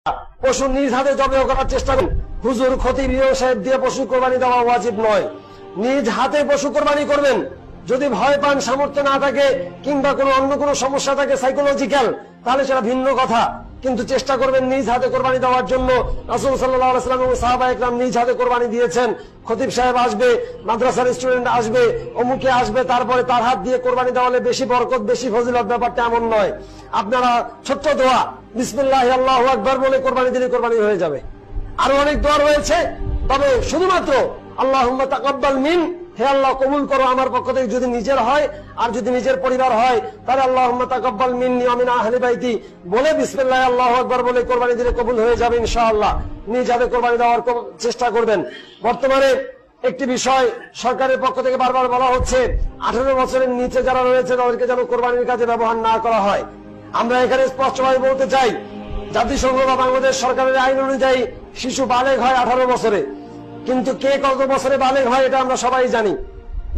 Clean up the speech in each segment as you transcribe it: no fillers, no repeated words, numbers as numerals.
পশু নিজ হাতে জবাই করার চেষ্টা করুন। হুজুর, খতিব, সাহেব দিয়ে পশু কোরবানি দেওয়া ওয়াজিব নয়। নিজ হাতে পশু কোরবানি করবেন। যদি ভয় পান, সামর্থ্য না থাকে, কিংবা কোনো অন্য কোনো সমস্যা থাকে সাইকোলজিক্যাল, তাহলে সেটা ভিন্ন কথা। কিন্তু চেষ্টা করবেন নিজ হাতে কোরবানি দেওয়ার জন্য। রাসূল সাল্লাল্লাহু আলাইহি ওয়াসাল্লাম এবং সাহাবা ইকরাম নিজ হাতে কোরবানি দিয়েছেন। খতিব সাহেব আসবে, মাদ্রাসার স্টুডেন্ট আসবে, অমুকে আসবে, তারপরে তার হাত দিয়ে কোরবানি দেওয়ালে বেশি বরকত, বেশি ফজিলত, ব্যাপারটা এমন নয়। আপনারা ছোট্ট দোয়া বিসমিল্লাহি আল্লাহু আকবার বলে কোরবানি দিলে কোরবানি হয়ে যাবে। আরো অনেক দোয়া রয়েছে, তবে শুধুমাত্র আল্লাহুম্মা তাকাব্বাল মিন, হে আল্লাহ কবুল করো আমার পক্ষ থেকে, যদি নিজের হয় আর যদি নিজের পরিবার হয় তাহলে আল্লাহুম্মা তাকাব্বাল মিন্নি ওয়া মিন আহলি বাইতি বলে বিসমিল্লাহ আল্লাহু আকবার বলে কোরবানি দিলে কবুল হয়ে যাবে ইনশাআল্লাহ। নিজ হাতে কোরবানি দেওয়ার চেষ্টা করবেন। বর্তমানে একটি বিষয় সরকারের পক্ষ থেকে বারবার বলা হচ্ছে, 18 বছরের নিচে যারা রয়েছে তাদেরকে যেন কোরবানির কাজে ব্যবহার না করা হয়। আমরা এখানে স্পষ্টভাবে বলতে চাই, জাতিসংঘ বা বাংলাদেশ সরকারের আইন অনুযায়ী শিশু বালেগ হয় 18 বছরে, কিন্তু কে কত বছরে বালেগ হয় এটা আমরা সবাই জানি।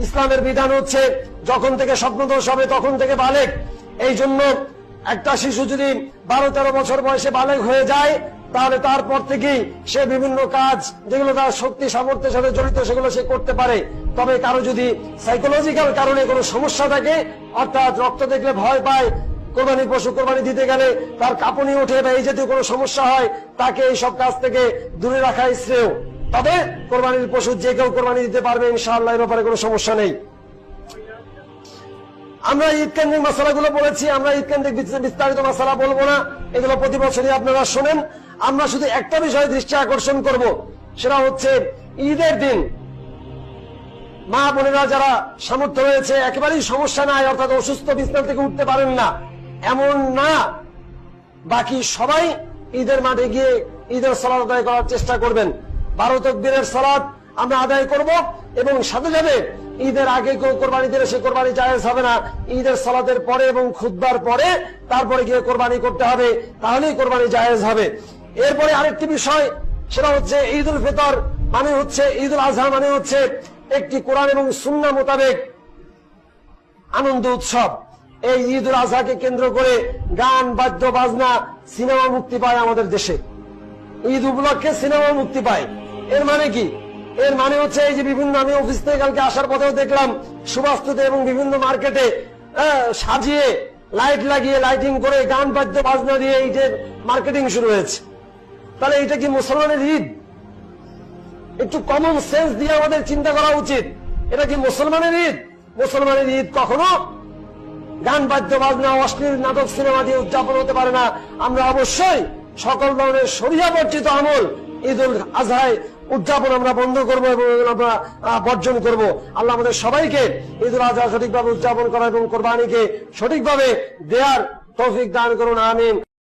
ইসলামের বিধান হচ্ছে যখন থেকে স্বপ্নদোষ হবে তখন থেকে বালেগ। এই জন্য একটা শিশু যদি 12-13 বছর বয়সে বালেগ হয়ে যায়, তাহলে তারপর থেকেই সে বিভিন্ন কাজ যেগুলো তার শক্তি সামর্থ্যের সাথে জড়িত সেগুলো সে করতে পারে। তবে কারো যদি সাইকোলজিক্যাল কারণে কোনো সমস্যা থাকে, অর্থাৎ রক্ত দেখলে ভয় পায়, কোরবানি পশু কোরবানি দিতে গেলে তার কাঁপুনি ওঠে বা এই জাতীয় কোনো সমস্যা হয়, তাকে এই সব কাজ থেকে দূরে রাখাই শ্রেয়। তবে কোরবানির পশু যে কেউ কোরবানি দিতে পারবে ইনশাআল্লাহ, এর ব্যাপারে কোনো সমস্যা নেই। আমরা ঈদ কেন্দ্রিক মশালাগুলো বলেছি, আমরা ঈদ কেন্দ্রিক বিস্তারিত মশালা বলবো না, এগুলো প্রতি বছরই আপনারা শোনেন। আমরা শুধু একটা বিষয়ে দৃষ্টি আকর্ষণ করব, সেটা হচ্ছে ঈদের দিন মা বোনেরা যারা সামর্থ্য রয়েছে, একেবারেই সমস্যা নাই, অর্থাৎ অসুস্থ, বিছানা থেকে উঠতে পারেন না, এমন না, বাকি সবাই ঈদের মাঠে গিয়ে ঈদের সালাত আদায় করার চেষ্টা করবেন। 12 তাকবীরের সালাত আমরা আদায় করব, এবং সাথে সাথে ঈদের আগে কেউ কোরবানি দিলে সে কোরবানি জায়েজ হবে না। ঈদের সালাতের পরে এবং খুতবার পরে তারপরে গিয়ে কোরবানি করতে হবে, তাহলেই কোরবানি জায়েজ হবে। এরপরে আরেকটি বিষয়, সেটা হচ্ছে ঈদ উল ফিতর মানে হচ্ছে, ঈদ উল আজহা মানে হচ্ছে একটি কোরআন এবং সুন্নাহ মোতাবেক আনন্দ উৎসব। এই ঈদ উল আজহাকে কেন্দ্র করে গান, বাদ্য, বাজনা, সিনেমা মুক্তি পায় আমাদের দেশে। ঈদ উপলক্ষে সিনেমা মুক্তি পায়। এর মানে কি? এর মানে হচ্ছে এই যে বিভিন্ন, আমি অফিস থেকে কালকে আসার পথেও দেখলাম সুবাস্তুতে এবং বিভিন্ন মার্কেটে সাজিয়ে লাইট লাগিয়ে, লাইটিং করে, গান, বাদ্য, বাজনা দিয়ে ঈদের মার্কেটিং শুরু হয়েছে। তাহলে এটা কি মুসলমানের ঈদ? একটু কমন সেন্স দিয়ে আমাদের চিন্তা করা উচিত। এটা কি মুসলমানের ঈদ? মুসলমানের ঈদ কখনো গান, বাদ্য, বাজনা, অশ্লীল নাটক, সিনেমা দিয়ে উদযাপন হতে পারে না। আমরা অবশ্যই সকল ধরনের শরিয়া বর্জিত আমল ঈদ উল আজহায় উদযাপন আমরা বন্ধ করব এবং আমরা বর্জন করব। আল্লাহ আমাদের সবাইকে ঈদ উল আজহা সঠিকভাবে উদযাপন করা এবং কোরবানিকে সঠিকভাবে দেওয়ার তৌফিক দান করুন, আমিন।